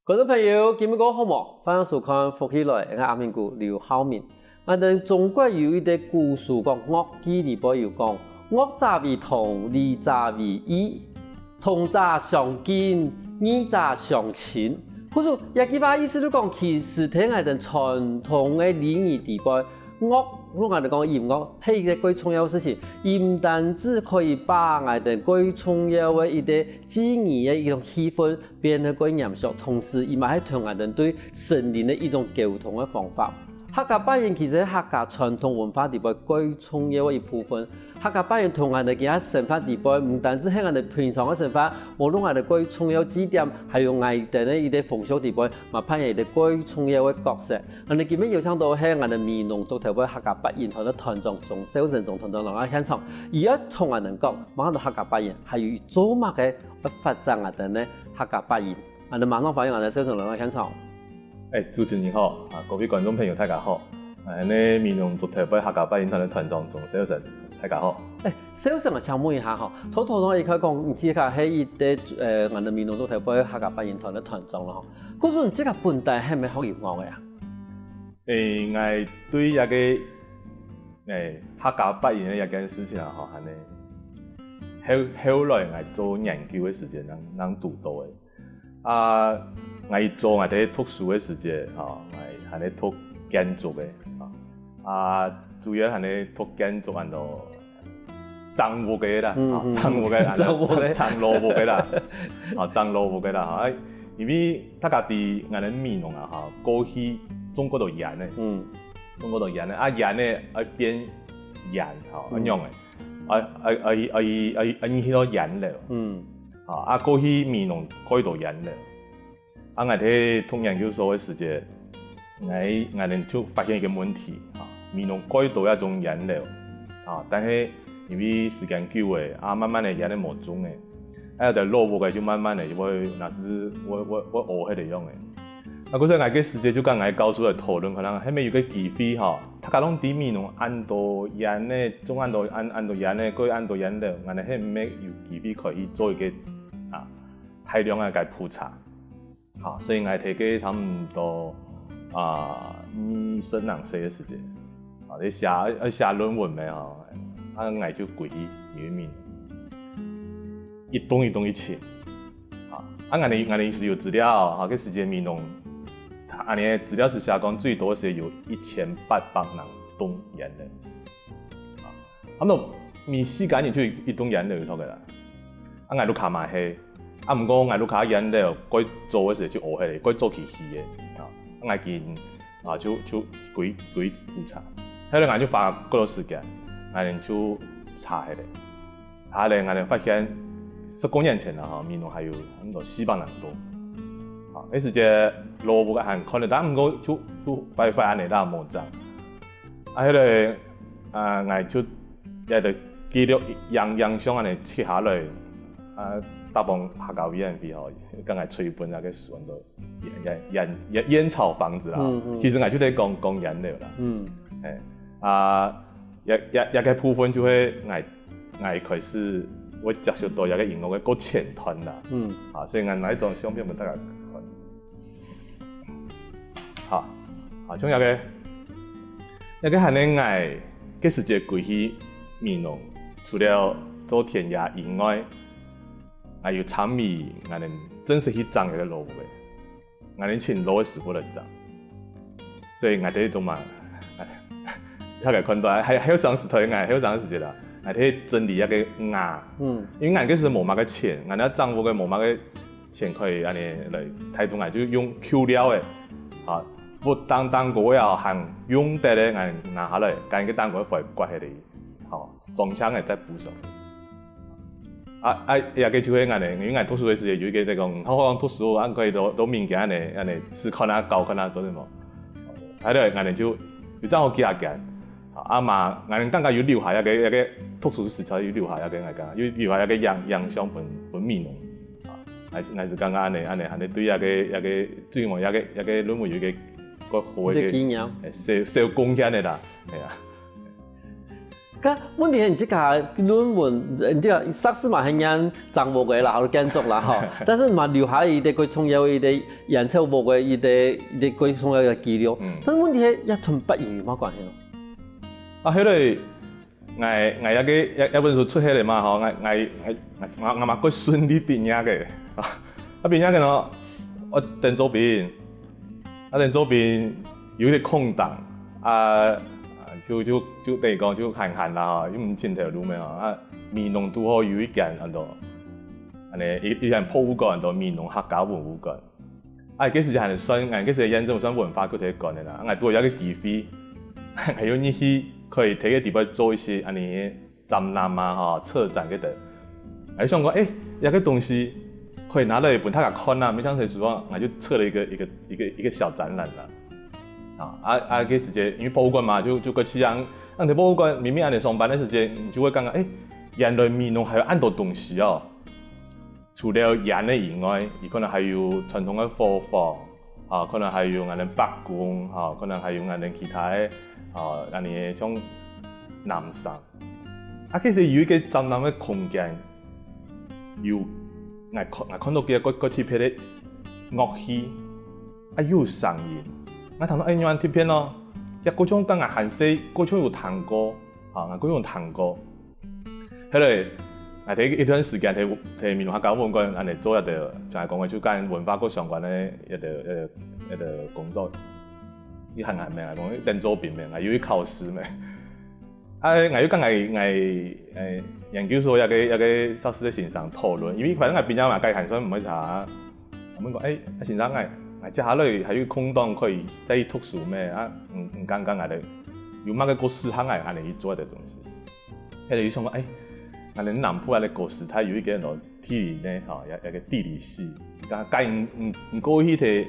观众朋友，今日讲好无？欢迎收看福起来，我阿明姑刘浩明。等中国有一个故事讲，乐器里边有讲，乐者为同，二者为异，同者相近，异者相亲。可是，也句话意思就讲，其实听下等传统的礼仪里边，乐，我哋讲音乐係一個最重要嘅事情，伊唔單止可以把我哋最重要嘅一個敬意嘅一種氣氛變得更嚴肅，同時伊嘛係同我哋對神靈嘅一種溝通嘅方法。客家拜年其實係客家傳統文化裡邊最重要嘅一部分。客家拜年同我哋其他神法裡邊，唔單止係我哋平常嘅神法，無論我哋最重要指點，還有我哋嘅一啲風俗裡邊，嘛扮演一個最重要嘅角色。我哋今日邀請到係我哋美濃族頭嘅客家拜年團嘅團長鍾少成總團長嚟現場，而家同我哋講，馬上客家拜年係要做乜嘅去發展我哋咧客家拜年，我哋馬上歡迎我哋少成嚟現場。主持人你好，各位觀眾朋友大家好，美濃族頭嘅客家拜年團嘅團長鍾少成，大家好。少成我請問一下嗬，頭而家講，唔知係一啲我哋美濃族頭嘅客家拜年團嘅團長啦嗬，嗰陣即個本地係咪學音樂嘅呀？我對一個客家拜年嘅一件事情啊，嗬，後來我做研究嘅時間，能讀到嘅。我做我哋讀書嘅時間，我係咧讀建築嘅，主要係咧讀建築按照樟木嘅啦，樟木嘅，樟蘿蔔嘅啦，樟蘿蔔嘅啦，因為大家啲我哋美濃啊，過去中國度鹽咧，中國度鹽咧，鹽咧係變鹽，咁樣嘅，係呢個鹽料，過去美濃改到鹽料，我哋讀研究所嘅時間，我哋就發現一個問題，美濃改到一種鹽料，但係因為時間久誒，慢慢誒鹽咧冇種誒，有啲蘿蔔嘅就慢慢誒會，那是我學喺度用誒。嗰陣我嘅時間就跟我教授嚟討論，可能係咪有個機會嚇，大家攏啲美濃按到鹽咧，種按到鹽咧，佢按到鹽料，我哋係咪有機會可以做一個大量嘅普查？所以我哋嘅差唔多2、3年嘅時間，你寫論文咩嚇？我就過去美濃，一棟一棟一遷，我哋是有資料，嗰時間美濃，我哋資料是寫講最多是有1800人棟鹽料，咁就每4間就一棟鹽料嗰個啦，我哋卡埋係。唔過我哋卡鹽料，該做嘅時就學起嚟，該做起嘅，我見就幾普查，後來我就花嗰個時間，我哋就查起嚟，查嚟我哋發現10公年前啦，美濃還有很多400人多，嗰時間蘿蔔嘅還可能，但唔過就快安尼啦冇爭，後來我就一直記錄樣相安尼切下來。大幫客家委員會吼，剛才吹本那個選到煙草房子啦，其實我就在講鹽料啦，一個部分就係我開始我接觸到一個音樂嘅個前端啦，所以我呢種相片俾大家看，仲有一個係咧我嘅時間過去美濃，除了做田野以外。還有參與我哋正式去種嗰個蘿蔔嘅，我哋請蘿蔔師傅嚟種，所以我哋都嘛，大家看到係好長時間，好長時間啦，我哋整理一個芽，因為我嗰時冇乜嘅錢，我哋種嗰個冇乜嘅錢可以安尼嚟，態度我就用扣料嘅，不當果要含用得咧，我拿下來，將個當果放刮起嚟，裝箱嘅再補上。也個就係我哋，因為我讀書嘅時候有一個在講，好好讀書，俺可以都物件安尼思考哪搞，哪做什麼，喺度我哋就真好記下嘅，嘛我哋更加要留下一個讀書時才要留下一個我講，要留下一個樣相本美濃，我是剛剛安尼對一個最後一個論文有一個好嘅小貢獻嘅啦，係啊。咁問題係，你即個論文，你即個碩士嘛係啱掌握嘅啦，或者建築啦，吼。但是嘛留下伊哋佢重要伊哋研究無嘅伊哋佢重要嘅記錄。但是問題係一同北語有乜關係咯？啊，迄個我一本書出起嚟嘛，吼，我嘛過順利畢業嘅，啊畢業嘅咯，我等做兵，有啲空檔，就等於講就閒閒啦吼，因為前條路咩吼，美濃拄好有一間安尼一間博物館，美濃客家文物館，嗰時就係算，嗰時驗證算文化局體講嘅啦，拄好有一個機會，係有呢啲可以喺個地方做一些安尼展覽啊吼，策展嗰度，係想講有個東西可以拿來俾大家看啊，沒想到說我就策了一個小展覽啦。嗰時間因為博物館嘛，就個氣象，喺博物館明明按你上班的時間，你就會感覺原來美濃還有咁多東西哦。除了鹽的以外，伊可能還有傳統的火房，可能還有俺哋白宮，可能還有俺哋其他的，俺哋種南山。其實有一個展覽的空間，有我看到幾個貼片的樂器，有聲音。我睇到有人貼片咯，嗰種跟我韓式嗰種有彈歌，嗰種彈歌。後來我睇一段時間睇美濃客家文館，安尼做一個就係講嘅就跟文化局相關嘅一個工作。你韓咩啊？講等作品咩？我有去考試咩？我有跟研究所一個碩士嘅先生討論，因為反正我邊間嘛計韓文唔會查，我問講先生我接下來還有空檔可以再讀書咩？唔剛剛我哋有乜個試下我哋去做嘅東西。佢哋就想講我哋南部嘅國師，他有一個地理呢，有一個地理系，但係唔過去睇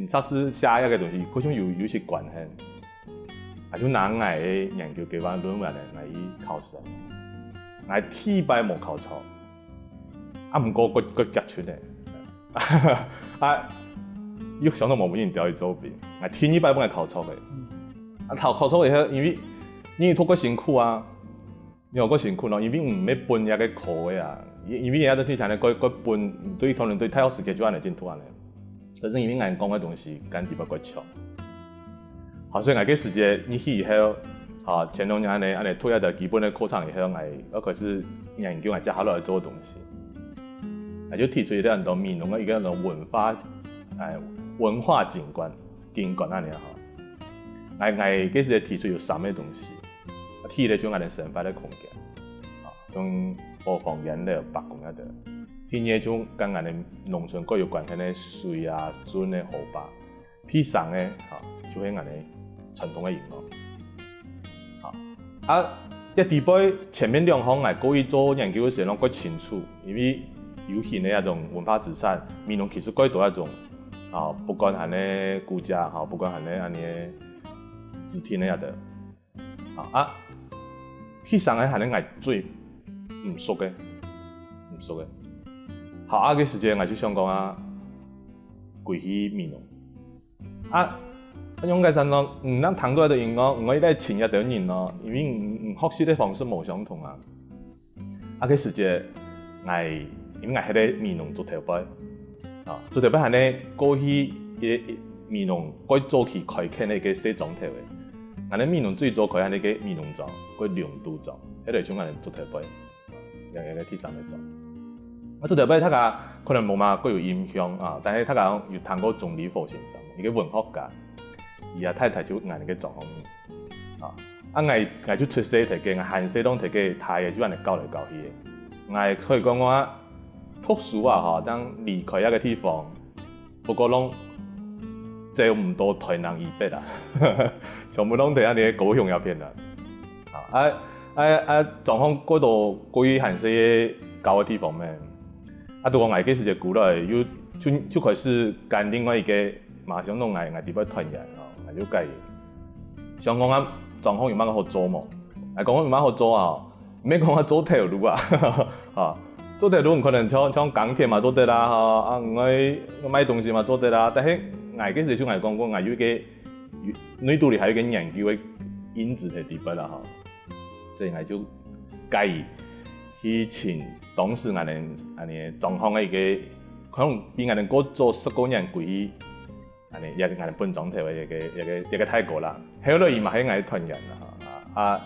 碩士寫一個東西，好像有些關係。就拿我嘅研究計劃論文嚟去考試，我天擺冇考錯，唔過個夾出嚟，又想到冇本人調去做邊，我天一擺本係考錯嘅，考錯以後，因為讀過辛苦啊，因為過辛苦咯，因為唔咩本一個課嘅啊，因為而家都聽起來個本對可能對太有時間就按嚟進度按嚟，但是因為我講嘅東西跟地方過長。好，所以我嗰時間你去以後，前兩年安尼推一個基本的課程以後，我開始研究我接下來做嘅東西，我就提出一啲很多美濃嘅一個文化景觀安尼吼。我嗰時提出有3個東西，第一個就我哋生活嘅空間，種播放原料、白宮一度；第二個就跟我哋農村各有關係嘅水啊、樽嘅河壩；第三個就係我哋傳統嘅營養，一地杯前面2項，我過去做研究嘅時候，我清楚，因為有形嘅一種文化資產，美濃其實過多一種，不管係咧古家，不管係咧安尼字體咧一度，第三個係咧我最唔熟嘅，嘅時間我就想講歸去美濃，用嘅陣咯，唔能談到一個人講，我依家前一對人咯，因為學習的方式冇相同嘅時間，因為我喺咧美濃做頭擺，做頭擺係咧過去美濃過早期開墾嘅西莊頭嘅，我哋美濃最早開係咧個美濃莊，個良都莊，喺度種我哋做頭擺，有個第三個莊。我做頭擺，他個可能冇嘛各有影響但係他個有談過總理傅先生，一個文學家。而太太就我哋嘅狀況，我就出世提嘅，我韓式當提嘅，太嘅就按嚟教嚟教去嘅。我可以講我讀書當離開一個地方，不過攏走唔到台南以北啦，全部攏喺啲高雄嗰邊啦。狀況嗰度過於韓式嘅教嘅地方咩？到我嗰時就估來，就開始跟另外一個馬上弄我地方團人。了解，想講狀況有乜好做冇？講有乜好做唔係講做條路做條路唔可能像港鐵嘛做得啦我買東西嘛做得啦，但係我嗰時就我講有一個內度裡還有一個研究嘅因子喺地方啦所以我就介意去请当时安尼状况的一个，可能比安尼过做10多年贵去，安尼也安尼分装头的一个泰国啦。后来伊嘛喺安团员啦，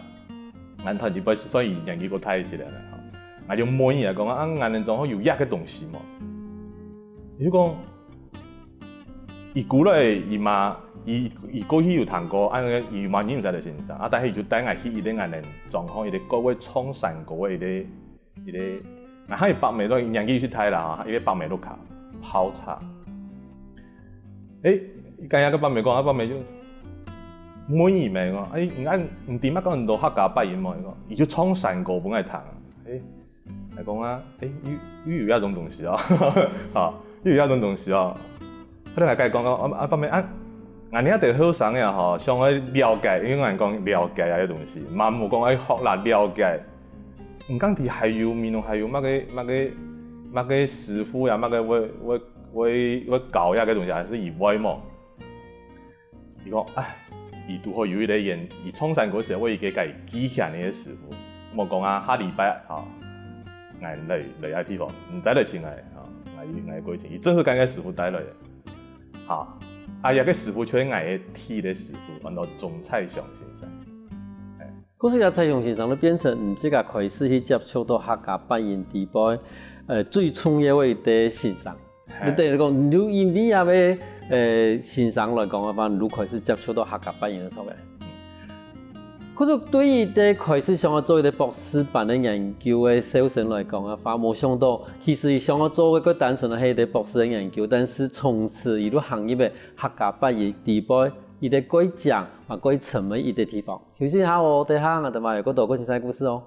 安团就不是算伊年纪过大一些啦，我就问伊讲安尼状况有压个东西嘛？伊讲，伊古来伊嘛。伊过去有谈过，安尼伊嘛认识在身上，但是伊就带我去伊咧安尼状况，伊咧各位创山过伊咧，那伊北美都年纪去睇啦，伊咧北美都卡泡茶。伊今日个北美讲，北美就问伊咪讲，唔掂乜講人到客家北言嘛？伊就創山過本嚟談，嚟講啊，有一種東西啊，有一種東西啊，佢哋係講北美俺一定好想呀吼，想去了解，因為俺講了解啊啲東西，嘛冇講去學啦了解。唔講啲還有面還有乜個師傅呀，乜個會教呀嘅東西，還是以外嘛。伊講，伊拄好有一個人，伊創山嗰時候，我已經介記下呢個師傅。我講啊，下禮拜啊，俺嚟喺地方，唔使嚟請我啊，我過去，伊真係間個師傅帶來嘅，嚇。有個師傅卻係我踢的師傅，按到鍾蔡雄先生。嗰時個蔡雄先生都變成唔即個開始去接觸到客家八言地波，最重要嘅一個欣賞。你等於講，你因為要欣賞來講嘅話，你開始接觸到客家八言嘅時候嘅。可是對於啲開始想要做一個博士班嘅研究嘅小生來講嘅話，冇想到其實想要做一個單純係一個博士嘅研究，但是從此一路行業嘅客家八言地波，伊哋改講或改沉嘅一個地方。休息下哦，等下我哋話有個多個精彩故事哦。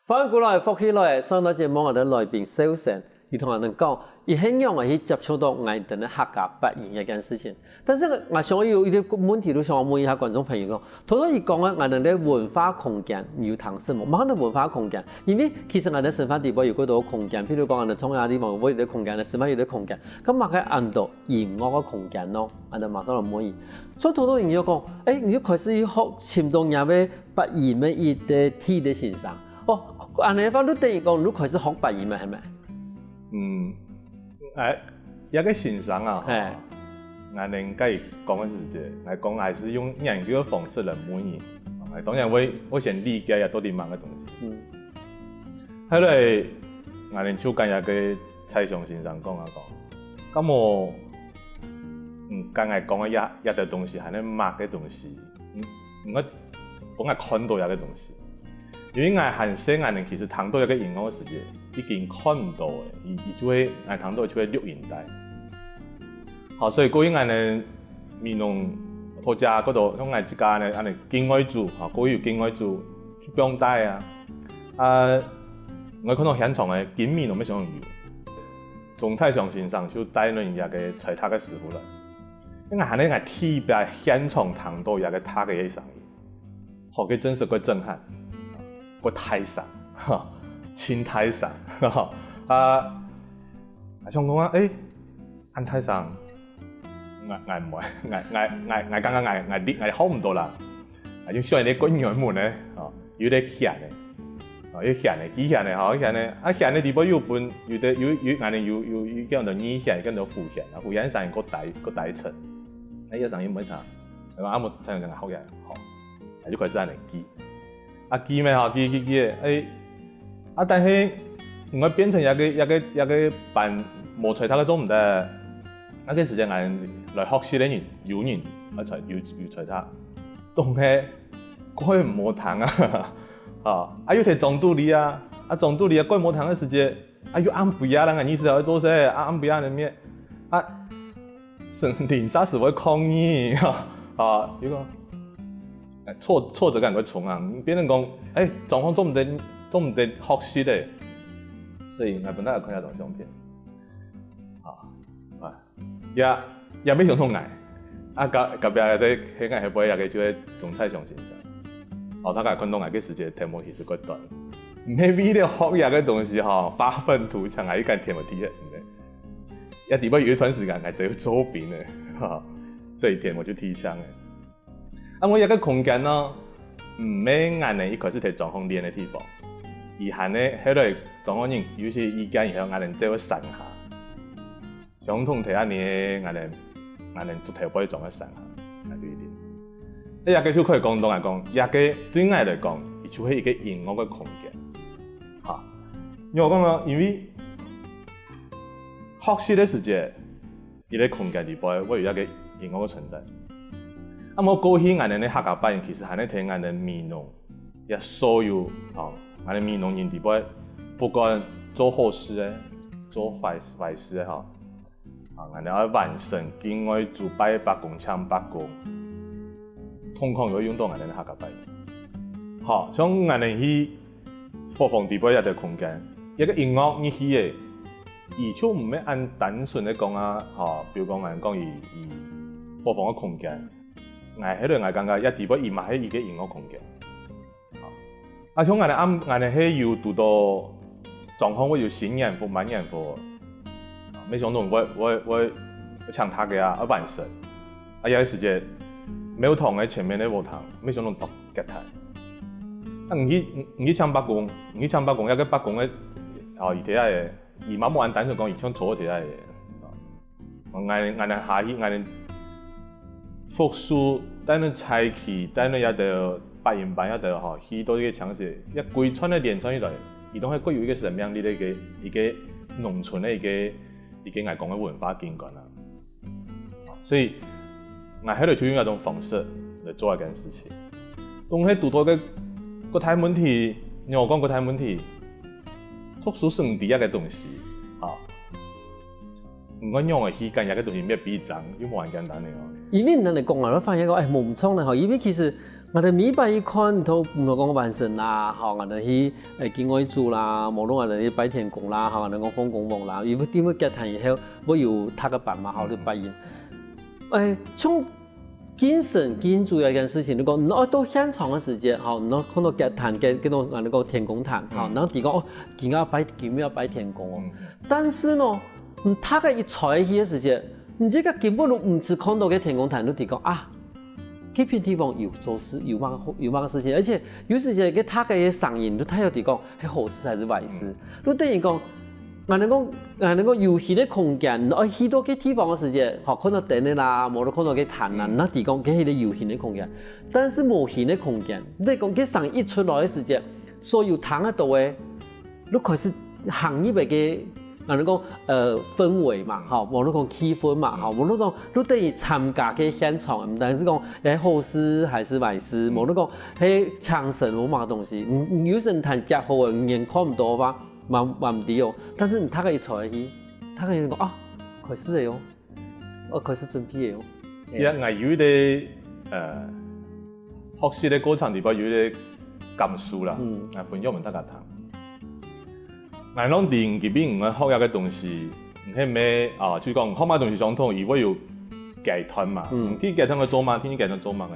翻過來復起來，上到節目我哋來賓小生，伊同我哋講，伊很容易去接觸到我哋嘅客家八言一件事情。但是我想有一啲問題都想問一下觀眾朋友講，頭先伊講嘅我哋嘅文化空間有談什麼？乜嘢文化空間？因為其實我哋生活地方有好多空間，譬如講我哋創業地方有啲空間，生活有啲空間，咁咪喺按到音樂嘅空間咯，我哋馬上嚟問伊。所以頭先伊講，你要開始學潛動入嘅八言嘅一啲體嘅欣賞。按你方都等於講，你開始學八言嘛，係咪？一個欣賞啊，我哋介講嘅是我講還是用研究嘅方式嚟問伊。當然我先理解下到底乜嘅東西。後來我哋就跟一個蔡雄先生講，咁我剛才講嘅一啲東西係你乜嘅東西，我本來看到一個東西。因為我很細眼其實睇到一個熒光嘅時間已經看唔到嘅，伊就會我睇到就會錄影帶。好，所以過去我哋面農土家嗰度，咁我自家咧，我哋境外組，嚇，過去有境外組去幫帶啊。我看到現場嘅見面農咩想用，鍾蔡雄先生就帶咗一個採塔嘅師傅來，因為係咧我特別現場睇到一個塔嘅嘢聲音，好，佢真是個震撼。個泰山，青泰山，想講啊，安泰山，我唔會，我剛剛我好唔到啦，就需要你個原門咧，有啲險嘅，有險嘅，幾險嘅，好險嘅，險嘅地方有本有啲有叫做二險，叫做副險，副險上個大層，一上要唔差，係嘛？啱冇睇人好嘅，好，就開始安尼記。記咩嚇？記但係我變成一個辦無除他嘅做唔得，嗰個時間我來學習咧，有人要除他，當係佢唔好談啊！要睇總督理啊！總督理啊，佢冇談嘅時間，要按不一樣嘅意思去做些，按不一樣嘅咩？零殺是會抗議呢個。挫折感會重啊！別人講，狀況做唔得學習咧，所以我本來有看一張相片，也要相同爱，啊，隔壁在迄个迄杯也个就会种菜上先生，哦，他个看到爱个世界题目其实个短，唔系为了学嘢个东西吼，发愤图强，爱干题目题嘅，也底部有一段时间爱只有作品嘅，哈，所以题目就提倡嘅。啊，我一个空间呢，唔免按呢一开始摕状况练嘅地方，而係呢迄个状况人有些意見以後，我哋只會散下。相同睇下你，我哋做頭杯狀嘅散下，係對啲。你也個就可以講到嚟講，也個對我嚟講，佢就係一個音樂嘅空間。嚇，因為我講啦，因為學習嘅時節，呢個空間裏邊會有一個音樂嘅存在。啊，我過去我哋咧客家班其實係咧聽我哋民農，也所有哦，我哋民農人裏邊，不管做好事嘅，做壞事嘅嚇，啊，我哋要完成境外做拜白公、搶白公，通常都用到我哋咧客家班。好，像我哋去播放裏邊一個空間，一個音樂你去嘅，而就唔係按單純嘅講啊，嚇，比如講我哋講以播放嘅空間。我喺度，我感覺一地步，伊嘛係一個音樂空間。啊，像我哋係要讀到狀況，我要新人課、慢人課。沒想到我搶他嘅啊，完成。啊，有啲時間沒有堂喺前面咧冇堂，沒想到讀吉他。啊，唔去搶白工，一個白工嘅哦，而睇下嘅，而嘛冇按單純講，而搶錯睇下嘅。我哋下去，我哋。復甦，但係菜期，但係有啲白人班有啲嗬，許多嘅城市一規串嘅連串起來，伊都係各有一個什麼樣嘅一個農村嘅一個我講嘅文化景觀啦。所以我喺度就用一種方式嚟做一件事情。當係讀到個大問題，我講個大問題，讀書算第一個東西，啊，唔講用嘅時間，有個東西咩比爭，要冇咁簡單嘅。因為人哋講啊，我發現個誒冇錯咧，因為其實我哋每擺一看都唔係講完成啦，嚇我哋去境外住啦，無論我哋去擺天公啦，嚇我哋講放公務啦，因為點樣結談以後，我有他個辦嘛，嚇你擺應。從精神最重要一件事情，你講你到現場嘅時間，嚇你看到結談嘅嗰種我哋講天公壇，嚇，然後佢講今日要擺天公哦，但是呢，他個一出去嘅時間。你這個根本都唔是看到嘅天公壇，都提講啊，嗰片地方有做事有乜個事情，而且有時間嘅他嘅聲音都睇到提講係好事還是壞事，都等於講我哋講遊戲嘅空間，我去到嘅地方嘅時間，學看到電嘅啦，冇得看到嘅壇啦，那提講嘅係啲遊戲嘅空間，但是無形嘅空間，你講嘅聲一出來嘅時間，所有彈得到嘅，都開始行入嚟嘅。我哋講氛圍嘛，嚇，無論講氣氛嘛，嚇，無論講都等於參加嘅現場，唔單是講係好事還是壞事，無論講係搶神冇乜東西，有時彈夾好嘅，人看唔到吧，嘛唔知哦。但是你睇佢一出去，睇佢講啊，開始嘅哦，開始準備嘅哦。因為我有啲學習嘅過程裏邊有啲感受啦，我分享俾大家聽。我講電嗰邊我學一個東西，唔係咩啊？就講學乜東西相同，如果要計團嘛，啲計團嘅做乜，天計團做乜嘅？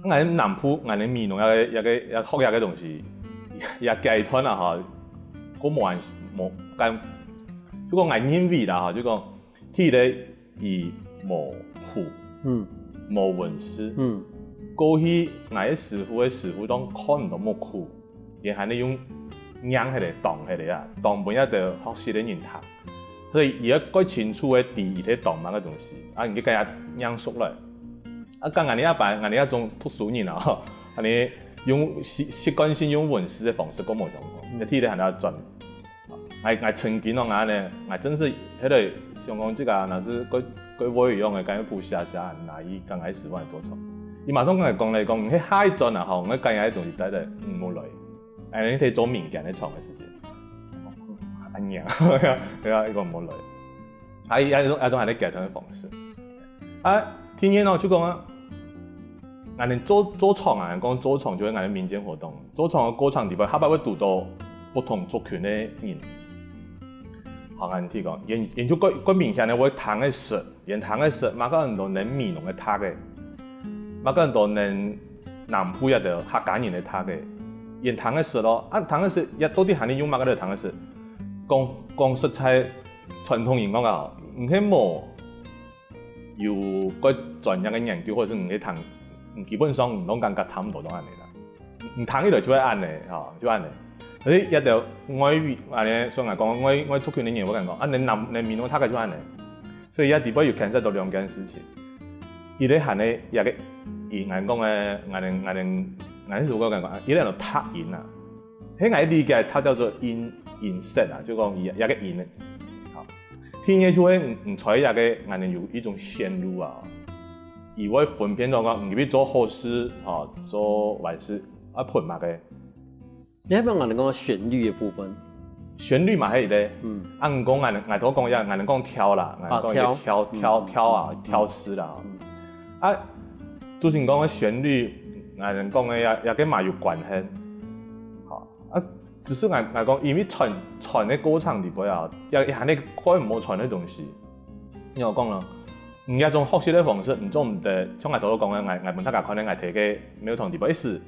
我喺南部，我喺民農學一個東西，也計團啊嚇，嗰冇咁，就講我認為啦嚇，就講天咧以無苦，無文思，過去我喺師傅當看唔到冇苦，而係你用。讓佢哋當佢哋啊，當本一條學習嘅人談，所以而家該清楚嘅第二啲當乜嘅東西，啊，而家今日讓熟嚟，啊，咁我哋一種讀書人啊，我哋用習慣性用文字嘅方式講冇相同，一啲咧係要轉，我曾經我呢，我真是喺度想講這個，那是佢我用嘅，咁樣補寫，那伊剛開始我係做錯，伊馬上講嚟講，喺下一轉啊，我今日啲東西睇嚟冇來。你睇做民間嘅廠嘅時間，阿娘，係啊，呢個唔好嚟。係一種係你計團嘅方式。啊，天然咯，就講啊，我哋做廠啊，講做廠就係我哋民間活動。做廠嘅過程裏邊，下邊會讀到不同族群嘅人。好按提讲，研究个明显的我糖的色，研糖的色，马个很多能米农的塔嘅，马个很多能南部一的客家人的塔嘅，研糖的色咯，糖的色一到底喊你用马个糖的色，讲食材传统人讲啊，唔係冇有個專業嘅研究，或者是唔係糖，基本上唔攏感覺差唔多都安尼啦，唔糖呢度就係安尼，就安尼。所以一條我安尼上嚟講，我出去啲嘢我跟講，你面我睇嘅就安尼，所以一地方要牽涉到兩件事情。伊咧係咧一個硬講嘅硬數個跟講，伊咧係塔印啊，喺我理解它叫做印色啊，就講一個印咧。天嘢就會唔採一個硬有一種線路啊，而我分辨到講唔必做後事做壞事啊判嘛嘅。你係咪我哋講旋律嘅部分？旋律嘛係咧，按講我頭講我哋講跳啦，我哋講跳啊跳詩啦，啊，之前講嘅旋律，我哋講嘅也跟嘛有關係，好啊，只是我講因為傳嘅歌唱裡邊啊，也係你改唔好傳嘅東西，因為我講啦，唔一種學習嘅方式，唔做唔得，像我頭講嘅，我本他家可能我睇嘅沒有同裡邊意思。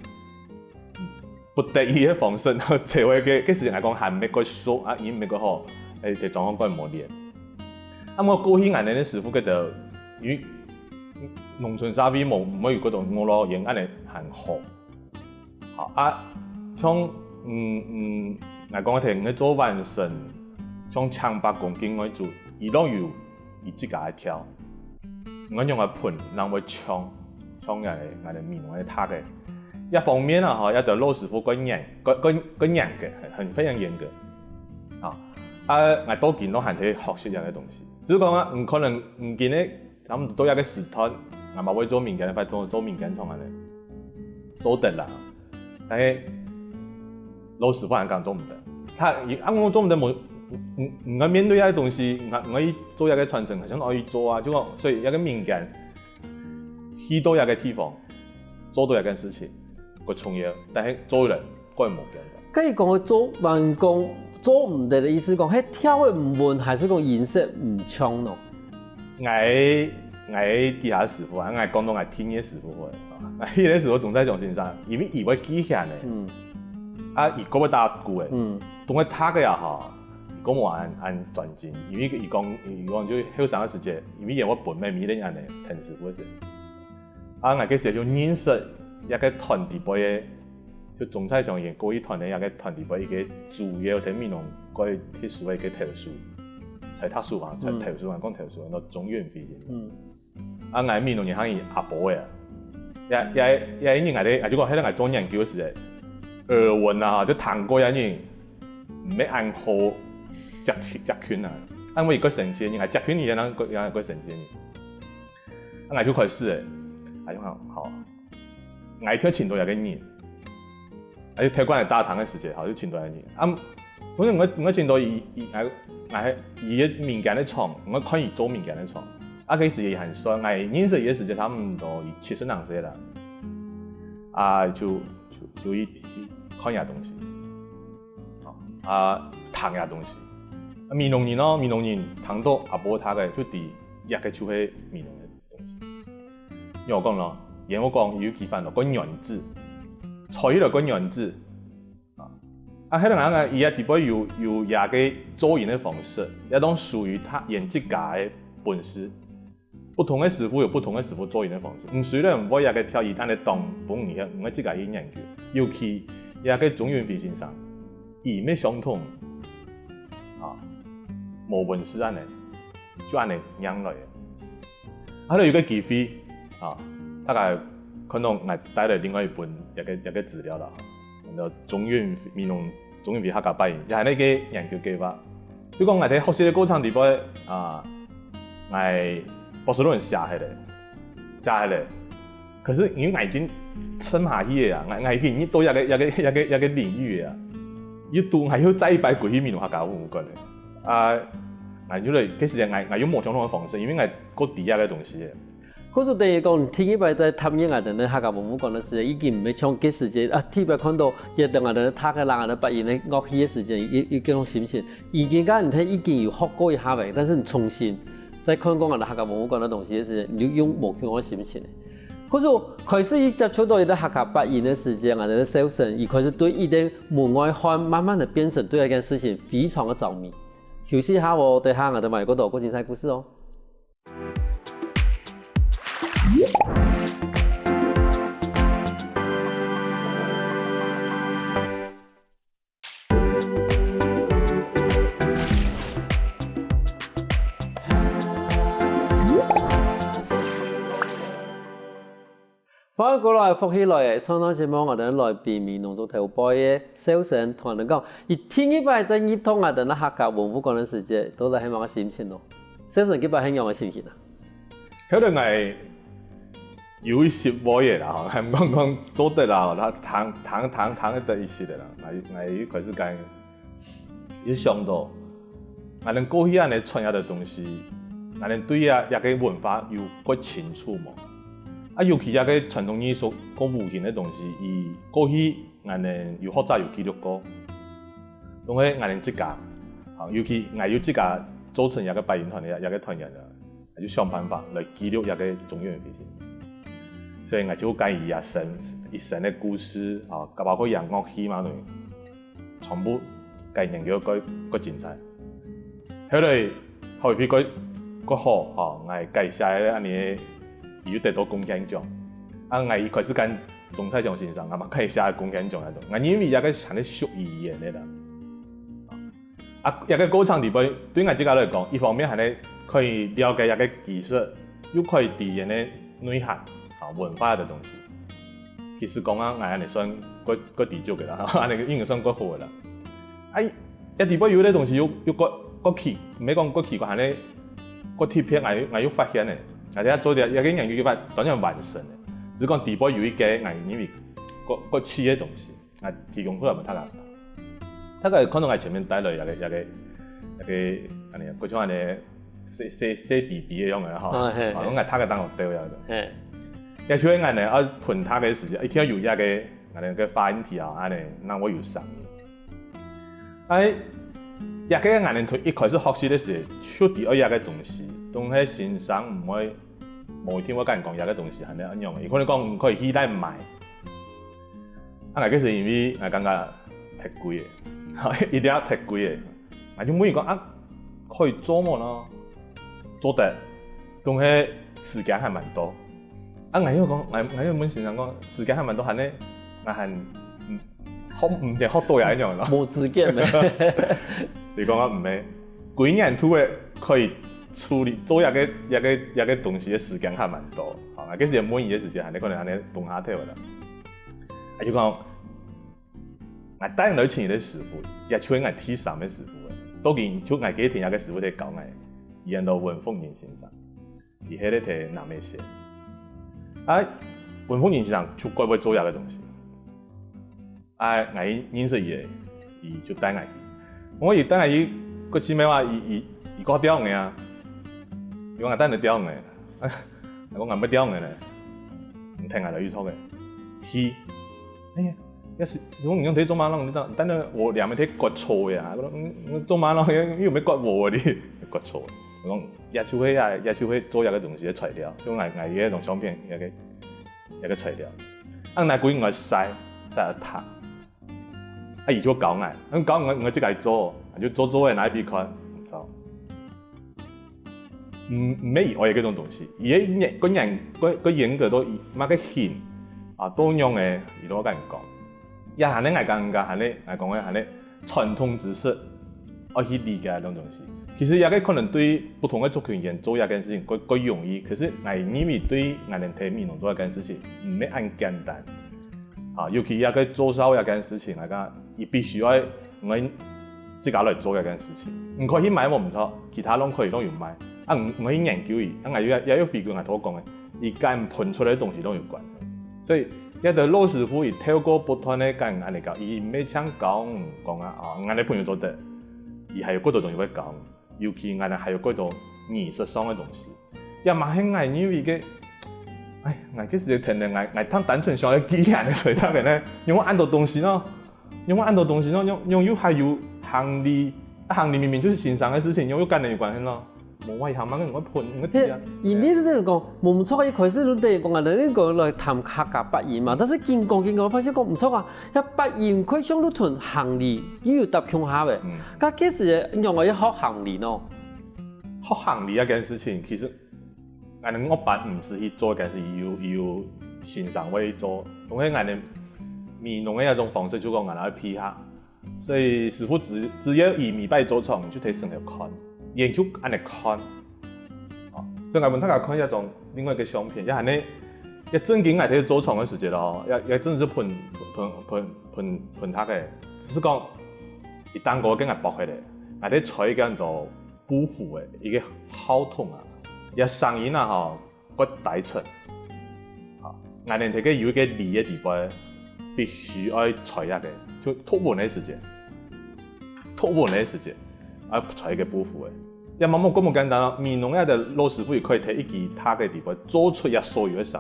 不得已嘅方式，社會嘅時間嚟講係唔個熟啊，已經唔個好，狀況該冇練。我過去啲師傅佢就與農村沙邊冇嗰種我咯，仍然係很好。好啊，像嚟講聽嘅做完成，像唱白公經嗰做，伊都有伊自家跳，我用個盤，然後唱嘅面我哋睇嘅。一方面啊，一條老師傅個嚴嘅，很非常嚴格。我都見到係睇學識人嘅東西。只係講啊，唔可能唔見咧，咁都有個時段，我咪會做民間，快做民間創嘅咧，做得啦。但係老師傅係講做唔得，我做唔得冇，我面對一啲東西，我要做一個傳承，想我要做啊，就講所以一個民間，去到一個地方，做到一件事情。個重要，但係做人該冇嘅。咁你講做完工做唔得嘅意思講，係跳嘅唔穩，還是講音色唔強咯？我其他師傅啊，我講到我聽嘅師傅會，我聽嘅師傅總在講先生，因為佢記下咧，啊，佢嗰個打鼓嘅，同佢打嘅也好，佢冇按專精，因為佢講就後生嘅時節，因為我本命咪咧按嚟聽師傅嘅，啊，我嗰時就認識。一個團體杯嘅，就總體上演嗰啲團體，一個團體杯嘅主要睇面容嗰啲特殊嘅投訴，係特殊啊，係投訴啊，講投訴，到中院飛嘅。啊，我面容亦係阿婆嘅，也因為我哋，如果喺度做研究時，耳聞啊，就彈過一年，唔係按好集權啊，因為個神仙，因為集權而有個神仙，啊，我就開始嘅，係好。我跳前度有個人，我睇慣係大堂嘅時節，好就前度有人。反正我前度我係民間嘅廠，我看伊做民間嘅廠。嗰時也很衰，我認識伊嘅時節差唔多70-2歲啦。就去看下東西，彈下東西。面農人咯，面農人彈到阿婆睇嘅，就第一個就係面農嘅東西。因為我講咯。然後我講有幾番咯，個原子，採呢個原子，喺度講伊個地方有一個做人嘅方式，一種屬於他自家嘅本事。不同嘅師傅有不同嘅師傅做人嘅方式，唔屬於唔可以一個挑伊單嚟當本嘢，唔係自家嘅研究。尤其一個鍾遠飛先生，伊咩相同，冇本事安尼，就安尼養來嘅。喺度有個機會大概可能我帶來另外一本一個資料啦，叫中遠面農中遠飛客家班，又係呢個研究計劃。就講我哋學習嘅過程裡邊我博士論文寫下來，可是因為我已經深下去啊，我已經到一個領域啊，要讀我要再擺過去面農客家有關嘅。我因為其實我用冇相同嘅方式，因為我個底下嘅東西。可是等于讲，听一摆在探研啊，等咧客家文物馆的时间，已经唔係像嗰時間啊，聽擺看到一等啊，等他嘅人啊，等扮演咧樂器嘅時間，一種心情，已經講你睇已經有學過一下嘅，但是你重新再看講啊，客家文物館嘅東西嘅時間，你就用無同嘅心情。可是開始一接觸到一個客家扮演嘅時間啊，等小生，伊開始對一啲門外漢慢慢的變成對一件事情非常的着迷。休息下我對下啊，等埋嗰度講精彩故事哦。歡迎過來福起來嘅，上檔節目我哋來避免農作頭播嘅小生同人講，而天一擺在入通啊，等客家文物館嘅時節，都係希望嘅心情咯。小生幾擺係樣嘅心情啊？嗰度係有實播嘢啦，係講做得啦，談得意思的啦，係開始講，一想到，我哋過去安尼傳下嘅東西，我哋對啊一個文化有不清楚嘛。啊，尤其一個傳統藝術講無形嘅東西，伊過去我哋有學者有記錄過，donc係我哋自家，尤其我有自家組成一個扮演團嘅一個團員啊，就想辦法來記錄一個重要嘅事情。所以我就講伊一生嘅故事，包括洋樂器嘛，全部計研究個精彩。後來後邊個好，我介紹安尼。有得到貢獻獎，啊！我一開始跟董太強先生，我嘛可以寫貢獻獎喺度。我因為一個係咧屬語言嘅啦，啊！一個過程裏邊對我自己來講，一方面係咧可以了解一個技術，又可以體驗咧內涵文化嘅東西。其實講啊，我係算個地足嘅啦，安尼應該算個好嘅啦。啊！一地邊有啲東西有個奇，唔係講個奇怪係咧個貼片，我有發現嘅。大家做啲一個研究法當然完成嘅，只講地波有一個藝因為個似嘅東西，提供出來俾大家。大概可能係前面帶來一個安尼，嗰種安尼寫 BB 嘅樣嘅嚇，咁係他嘅當學對嘅。有時候安尼啊盤他嘅時間，一聽有一個安尼個發音題啊，安尼讓我有上癮。一個安尼從一開始學習嘅時候，出第一個東西，當喺欣賞唔會。某一天我跟人講有個東西係咧一樣嘅，伊可能講可以起來賣，啊！嗰時因為我感覺太貴嘅，一定要太貴嘅，我就問伊講啊，可以做麼咯？做得，當係時間還蠻多，啊！我又講，我又問先生講，時間還蠻多，係咧，我係學唔係學多嘢一樣咯，冇資格嘅，你講啊唔係，幾年圖嘅可以。處理做一個東西嘅時間還蠻多，嗰時滿意嘅時間係你可能係你動下頭啦。就講，我帶人來請啲師傅，也請我睇三個師傅嘅，當然就我幾天一個師傅嚟教我，伊係文鳳仁先生，伊喺咧睇南美線。文鳳仁先生就怪會做一個東西，我認識伊就帶我去，我伊帶我去，個姊妹話伊講雕嘅啊。如果我等你雕嘅，我講唔雕嘅咧，唔聽我嚟預錯嘅。佢，哎呀，如果唔用睇做乜咯？你等陣我兩邊睇割錯嘅，我做乜咯？又咩割和啲割錯？我講一手去做一個東西嘅材料，所以我嘢同相片一個材料。啊，嗱佢我曬一塌，啊而且教我即係做，就做嘅哪一邊看？唔係我嘅嗰種東西，而個人個嚴格到乜嘅顯多樣嘅，而我跟人講，一係咧係更加係咧係講嘅係咧傳統知識，我去理解嗰種東西。其實有個可能對不同嘅族群人做一件事情，佢容易，可是我認為對我哋睇面同做一件事情唔係咁簡單。尤其有個做手一件事情嚟講，你必須要我自己嚟做一件事情，唔可以買我唔錯，其他人可以都要買。我去研究伊，我有飛過我同我講嘅，伊間噴出來嘅東西都有關。所以一個老師傅伊透過不斷嘅間安尼教，伊唔係想講我哋朋友做得，伊係有嗰度東西會講，尤其我哋係有嗰度藝術上嘅東西。也嘛係我認為嘅哎，俺其实天然俺他单纯想要记俺的水他个呢，用我按到东西喏，用又还有行李明明就是欣赏的事情，用干的有关系喏。冇話行嘛，我判我知啊。而呢啲講冇錯，一開始都第講啊，你講來談客家八言嘛，但是見講發現講唔錯啊，一八言佢將都同行李又要搭強下嘅，咁幾時用我一學行李咯？學行李一件事情，其實我哋我班唔是去做，但是要欣賞為做，同埋我哋米農嘅一種方式就講我哋去批下，所以師傅只要以米拜做廠，就睇成條看。研究安尼看，所以我問大家看一種另外一個相片，一係呢，一正經我睇做廠嘅時節咯，一真係噴他嘅，只是講一單個跟我駁起嚟，我睇採緊做布符嘅一個好痛啊，一聲音啊吼，骨大出，我哋睇嘅有一個離嘅地方，必須要採一個，就脫紋嘅時節，啊採一個布符嘅。一冇咁簡單咯，米農嘅老師傅可以睇一支他嘅地方做出一所有嘅聲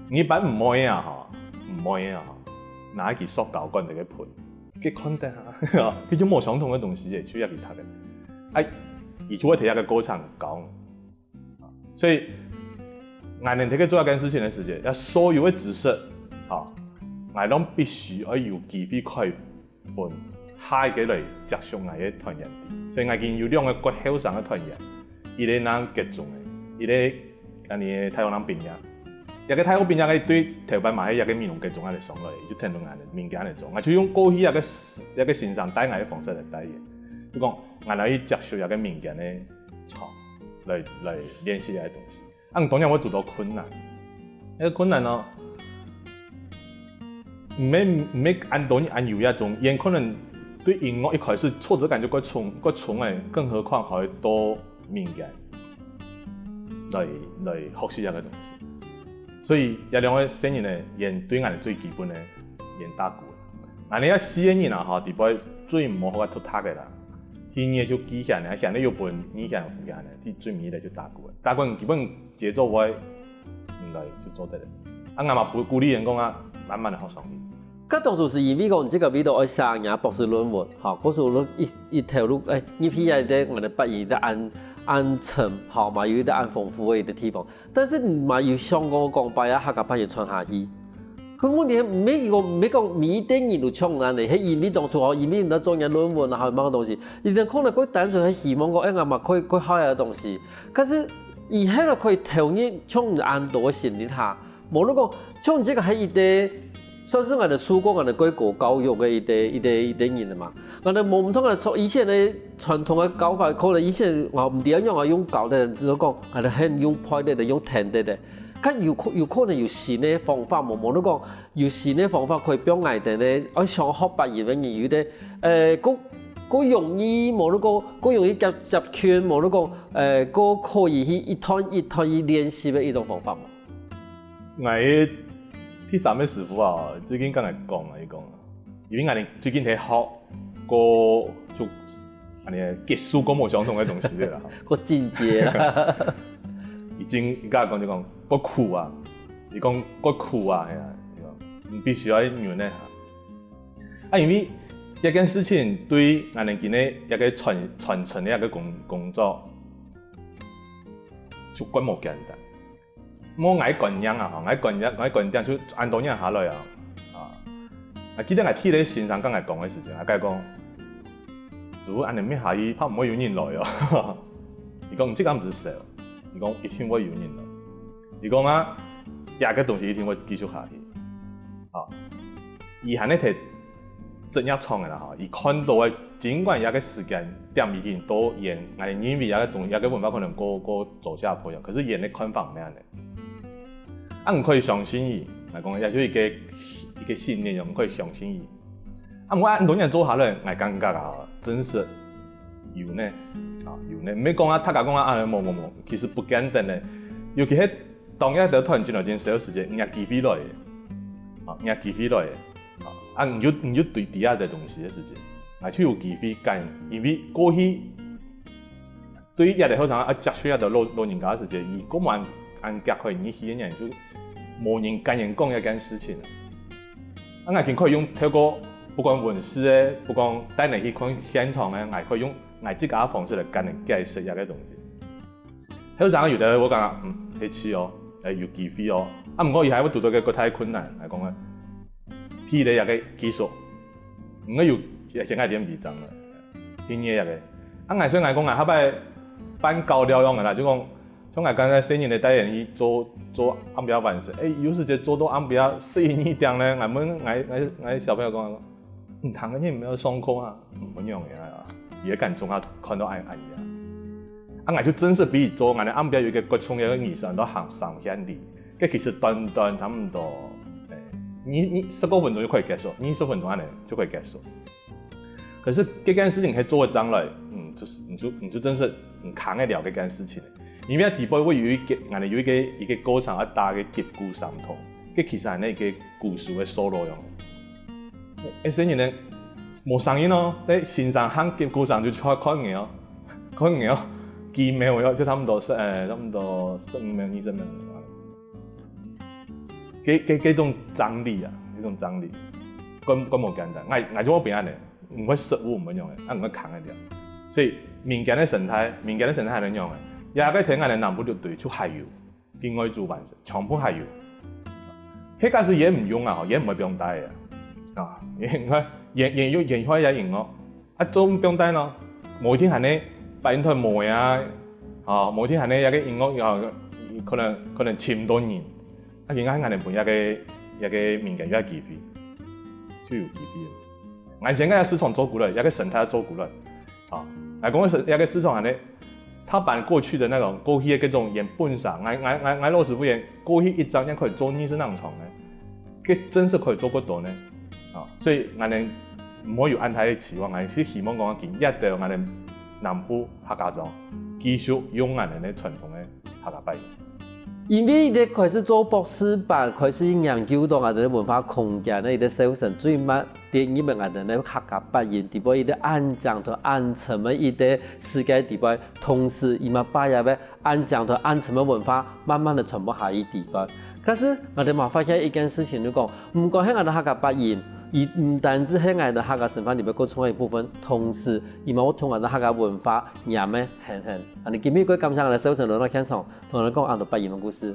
音。一般唔可以啊嗬，拿一支塑膠管嚟嘅盤，佢看得下，佢就冇相同嘅東西嘅，需要其他嘅。哎，而且我睇下個過程講，所以我哋睇佢做一件事情嘅時節，所有嘅知識，我哋必須要有機會可以分。下幾嚟接觸我嘅團員啲，所以我見有兩個骨後生嘅團員，伊哋能結種嘅，伊哋安尼太陽能變嘢，一個太陽變嘢嘅對頭擺埋喺一個米農結種嚟上來，就聽到我哋面鏡嚟做，我就用過去一個線上帶我嘅方式嚟帶嘢，就講我哋去接觸一個面鏡嘅廠嚟練習一啲東西。啊，當然我遇到困難，一個困難咯，唔係按當然按有一種，也可能。對音樂一開始挫折感就重誒，更何況可以多面嘅嚟學習一個東西。所以有兩個聲音咧，演對我哋最基本嘅演打鼓。嗱，你一四個人啊，嗬，地方最唔好嘅脫塔嘅啦，第二就記下嚟，下嚟有本你下附下嚟，第最尾咧就打鼓。打鼓基本節奏位唔嚟就做得嚟。啊，我嘛鼓勵員工啊，慢慢嚟學上去。咁當初是因為講你這個味道愛寫人博士論文，嚇，嗰時候一條路誒，呢批嘢咧我哋不宜得按層，嚇嘛，有得按豐富嘅地方，但是唔係要香港講白啊，客家話要傳下去。佢問題唔係講每啲人都唱人哋，係因為當初學，因為人哋做人論文啊，係乜東西，而係可能佢單純係希望講誒，嘛可以學下東西，但是以後咧可以投入唱人按度嘅心理下，無論講唱這個係一啲。算是我哋書過我哋歸國教育嘅一啲人啊嘛，我哋冇唔同嘅從以前嘅傳統嘅教法，可能以前我唔點樣用教嘅，就講我哋係用派的，用聽的，咁有可能有新嘅方法，冇都講有新嘅方法可以表藝的咧，我想學八言嘅言語咧，個容易冇都講，個容易集圈冇都講，個可以去一團一練習嘅一種方法嘛。第三位師傅啊，最近剛才講啊，因為我哋最近喺學個就安尼技術個冇相同嘅東西啦，個境界啦，已經而家講就講個苦啊，你講個苦啊，係啊，你必須要用咧嚇。因為一件事情對我哋見咧一個傳承嘅一個工作，就骨冇簡單。我愛觀音啊，愛觀音就按當然下來啊，記得我睇你線上剛才講嘅事情，我講，如果按你咩下意，怕唔會有人來啊。你講這個唔是少，你講一定會有人來。你講啊，廿個東西一定會繼續下去。而係呢條真要創嘅啦，而看到嘅，儘管有個時間點已經多演，我哋認為有個東西，有個文化可能個走下坡樣，可是演嘅看法唔一樣嘅。唔可以相信伊，嚟講也就一個信念，唔可以相信伊。我按當然做下咧，我感覺啊，真實有呢，有呢。唔係講他講冇，其實不簡單咧。尤其係當一條團進來件小時間，人家機會來嘅，唔要對底下嘅東西嘅時間，我就有機會幹，因為過去對於一啲好像接觸一啲老人家嘅時間，伊嗰晚。安格可以你体验就无人敢言讲一件事情。我已经可以用透过不管文字诶，不管带你去看现场诶，我可以用我自己嘅方式嚟跟人解释一個東西。有陣有啲我講係似哦，有機會哦。唔過而家我讀到嘅個太困難嚟講咧，譬如你有個技術，唔該要先係點二張啦，先嘢有個。我所以講後擺辦高療用嘅啦，就講從我剛才新年嘅帶人去做安表完事，有時就做到安表適應一點咧，我小朋友講。堂嗰啲唔要上課啊，唔用嘅啊，而家間中下看到安啊，我就真是比做我哋安表有一個各種嘅儀式都行上線啲，嘅其實短差唔多，你10個分鐘就可以結束，20分鐘安尼就可以結束。可是這件事情係做得上來，你就真是扛得了這件事情。因為底部會有我哋有一個過程一大嘅結構上頭，嘅其實係呢個故事嘅收錄用。雖然咧冇聲音咯，你線上喊結構上就開嘢哦，幾秒咗就差唔多15秒20秒。這種張力啊，這種張力，咁冇簡單。我做我邊咧，唔會失誤唔用嘅，唔會扛得掉。所以民間嘅生態係能用嘅。也個聽我哋南部樂隊就係有，另外做辦事，全部係有。迄個是也唔用啊，也唔係用帶嘅。啊，也開也用咯，做唔用帶咯，每天係呢百人台賣啊，每天係呢有個音樂又可能千多人，而家我哋本一個民間有機會，就有機會。我現在市場做過了，一個生態做過了，啊，我講一個市場係呢，他把過去的那種過去嘅嗰種原本上，我老師傅講過去一張也可以做20張床嘅，佢真是可以做得到呢。所以我哋唔可以安太期望，我哋希望講一定我哋南部客家莊繼續用我哋嘅傳統嘅客家拜。因為你開始做博士班，開始研究到我哋文化空間咧，啲小生最乜啲你們我哋咧客家拜人，地方一啲安講同安沉嘅一啲世界地方，同時伊嘛把入嘅安講同安沉嘅文化，慢慢地傳播下一地方。可是我哋嘛發現一件事情，就講唔講喺我哋客家拜人。伊唔單止喺我哋客家神範裏邊個重要一部分，同時伊嘛我同我哋客家文化也咩很。啊，你今日佢感謝我哋小生來到現場，同我哋講我哋拜人嘅故事。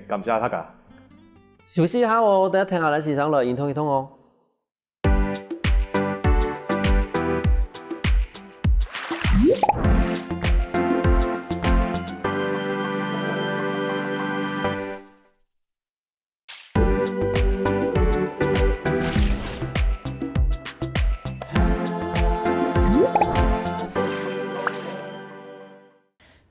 感謝客家。休息一下哦，等下聽下嚟時常來一通哦。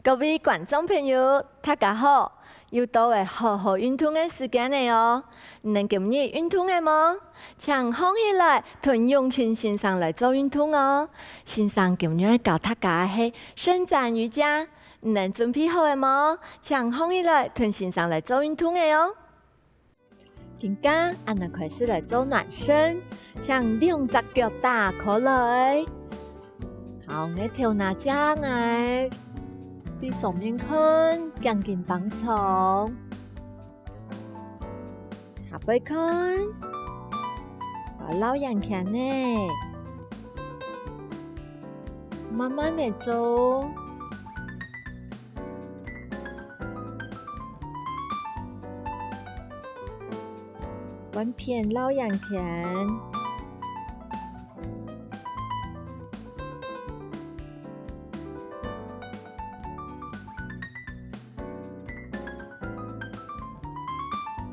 各位觀眾朋友，大家好！又到係好好運動嘅時間嚟哦。你今日運動嘅嗎？請放起來，同永清先生來做運動哦。先生今日教大家係伸展瑜伽，你準備好嘅嗎？請放起來，同先生來做運動嘅哦。而家我哋開始來做暖身，將2隻腳打開來，好，我跳那張嚟。啲上面看，將肩膀長，下背看，老人看呢，慢慢地做，揾片老人看。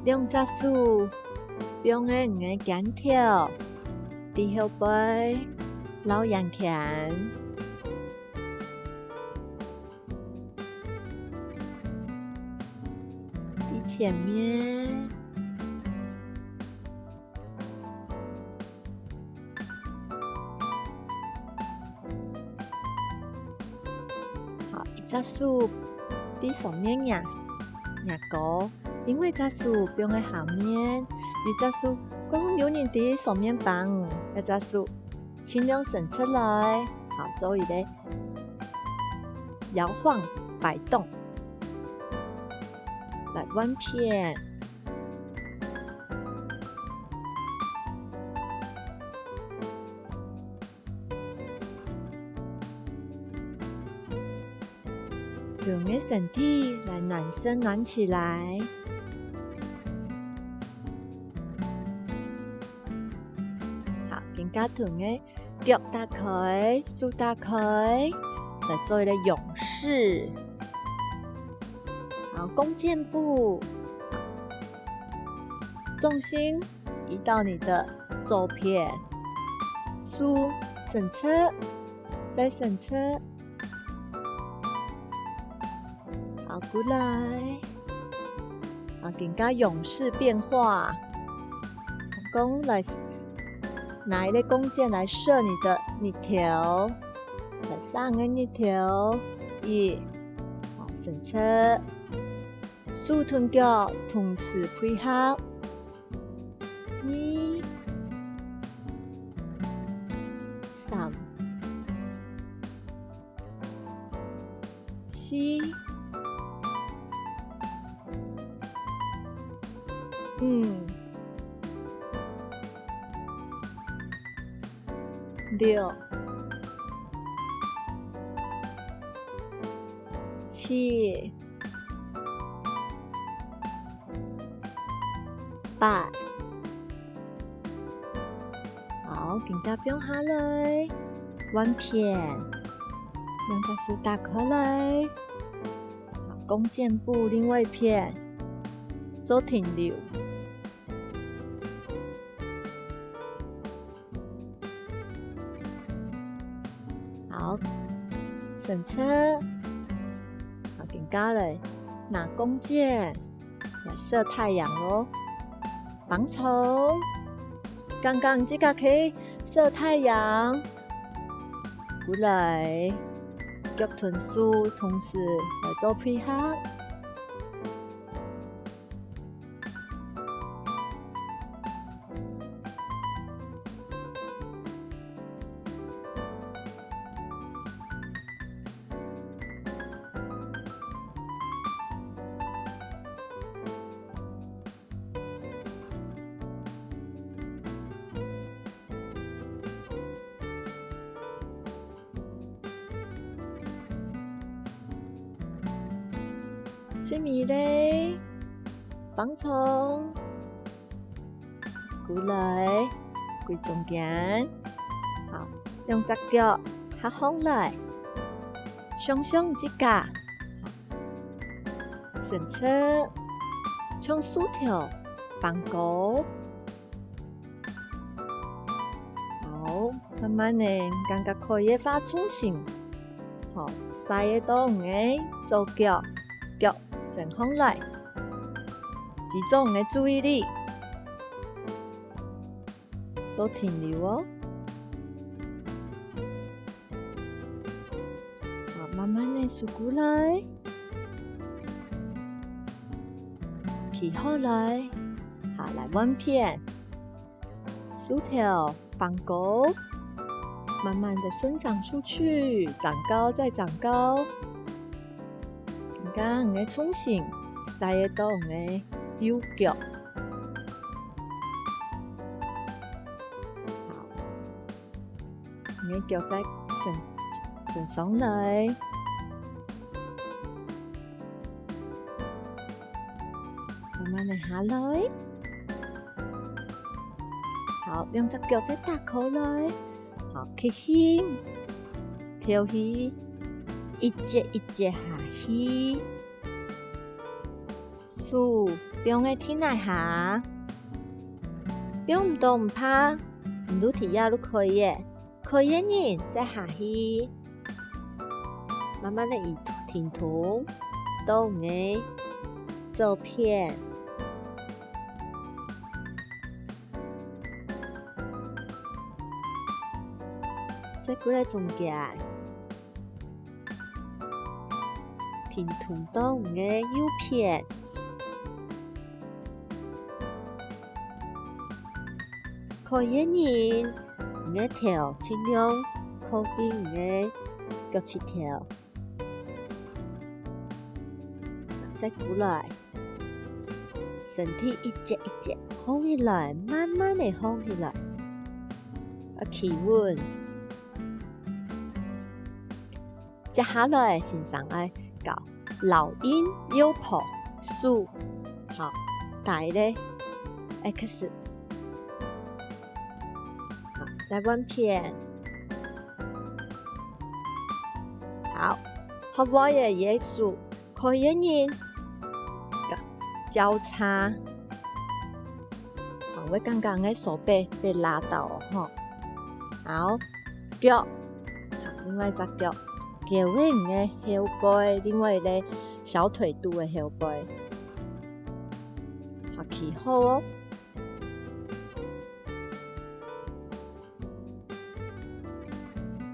2隻手用喺我肩條，低後背，老人看，喺前面，好，一隻手喺上面壓高。因為隻手放喺下面，一隻手光有人喺上面綁，一隻手盡量伸出來，好做一個搖晃擺動。来弯片。用个身体来暖身暖起来。好，更加同个脚打开，手打开，来做一个勇士。好，弓箭步，重心移到你的左边，手伸侧，再伸侧。好，过来，好，更加勇士变化，弓来拿一个弓箭来射你的日头，来上个日头，好，伸侧，手同脚同时配合，三、四。六、七、八，好，更加变下来，弯片，两只手打开来，好，弓箭步，另外一片，做停留。好，伸侧，好，更加嘞，拿弓箭来射太阳咯。防虫，刚刚这个可以射太阳，过来，脚臀手同时来做配合。吃米嘞，防虫，过来，跪中间，好，两只脚合上来，上上指甲，伸侧，像薯条，放高，好，慢慢的，感觉可以发重心，好，晒得到嘅，做脚，脚。伸上来，集中你的注意力，做停留哦。好，慢慢的数过来，起好来，好，来弯片，薯条放高，慢慢的生长出去，长高再长高。刚嘅重心，晒得到嘅右腳，好，你腳再伸上嚟，慢慢地下來，好，兩隻腳再打開來，好，起起，跳起。一節一節下去，數用個天來下，不用唔多唔怕，唔都提下都可以，可以呢再下去，慢慢的以停圖，到個照片，再過來中間。停圖到嘅右片，可以人嘅頭盡量靠近嘅腳趾頭，再過來，身体一节一节放起来，慢慢的放起来，起稳。接下来先上来搞老鹰右跑数，好，大的 X， 好，再弯片，好，好不好也耶稣可以人交叉，好，我刚刚的手背被拉到哦，好，脚，好，另外一只脚。脚尾的后背，另外一个小腿肚的后背，好起好哦。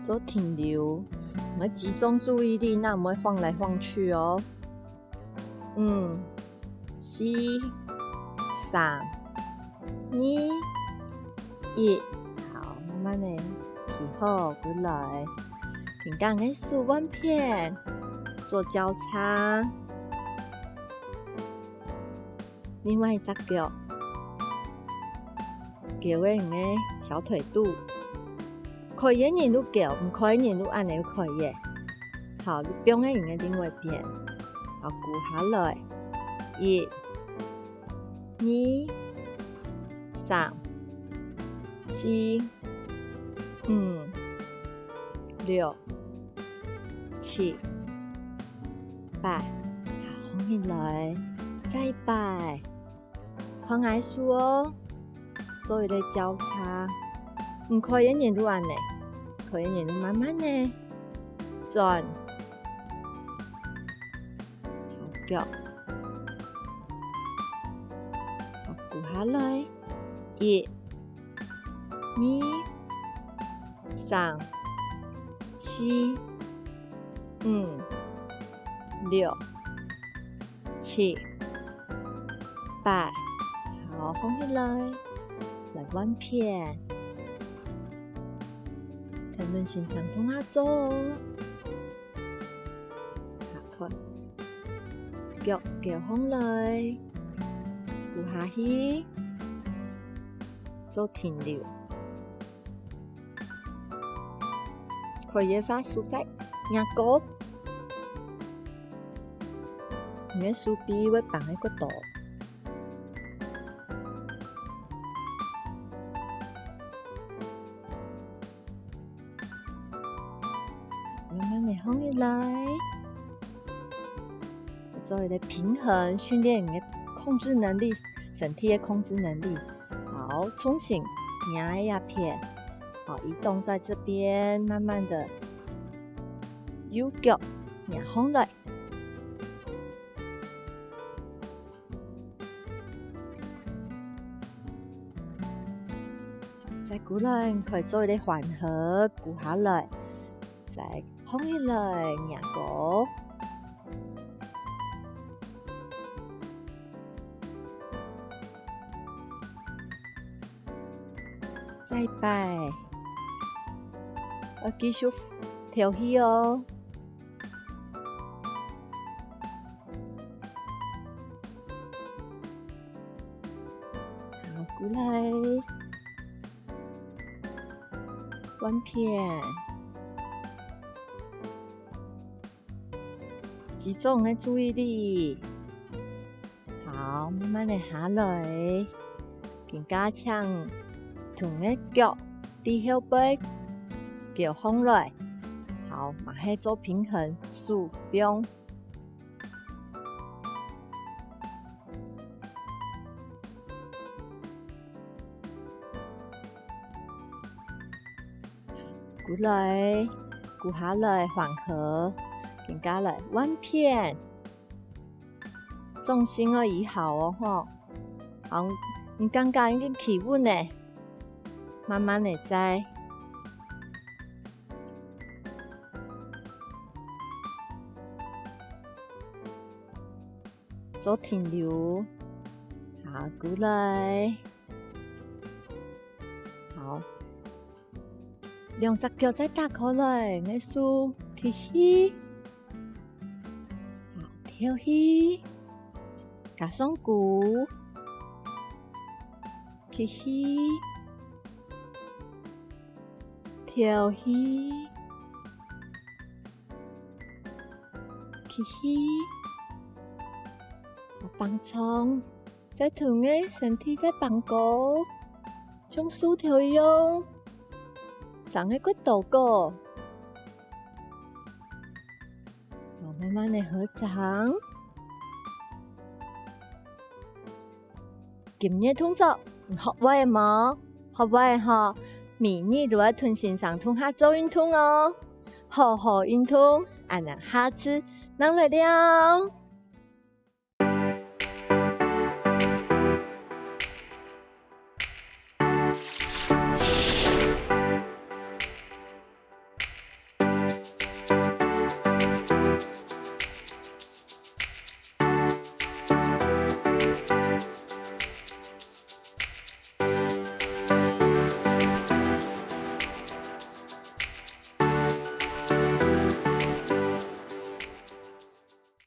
做停留，我们集中注意力，那我们会晃来晃去哦。4、3、2、1，好，慢慢的起好，过来。平杠的数弯片做交叉，另外一只脚，脚尾的小腿肚，可以人都脚，唔可以人都按你都可以。好，你不用喺人嘅另外一邊，好，鼓下來，1、2、3、4、5、6、7、8，好，放起來，再8，看藝術哦，做一個交叉，唔可以沿路按呢，可以沿路慢慢呢轉，好腳，好鼓下來，1、2、3、4、5、6、7、8，好，放起來，來彎片，睇輪先生同下做哦，好，腳放來，鼓下去，做停留。可以發數在牙膏，你嘅手臂會放喺個度，慢慢地放起來，做一個平衡，訓練你嘅控制能力，身體嘅控制能力。好，重新壓一片。好，移動在這邊，慢慢的右腳壓上來，再過來，可以做一個緩和，鼓下來，再放起來，壓高，再擺。我繼續調起哦，好，過來，彎片，集中嘅注意力，好，慢慢地下來，更加強，同嘅腳低後背。腳放來，好，馬上做平衡，數標，過來，鼓下來，緩和，更加來彎片，重心要移好哦，吼，好，你剛剛已經起穩咧，慢慢地再。做停留，好，過來，好，兩隻腳再打開來，你數起，好，跳起，加上鼓，吸气，调气，吸气，放松，在臀的身体在放高，像薯条一样，上个骨头高，慢慢的合掌。今日动作学会冇？学会吼，明日就要吞先上通下做运动哦，好好运动，俺下次能来了。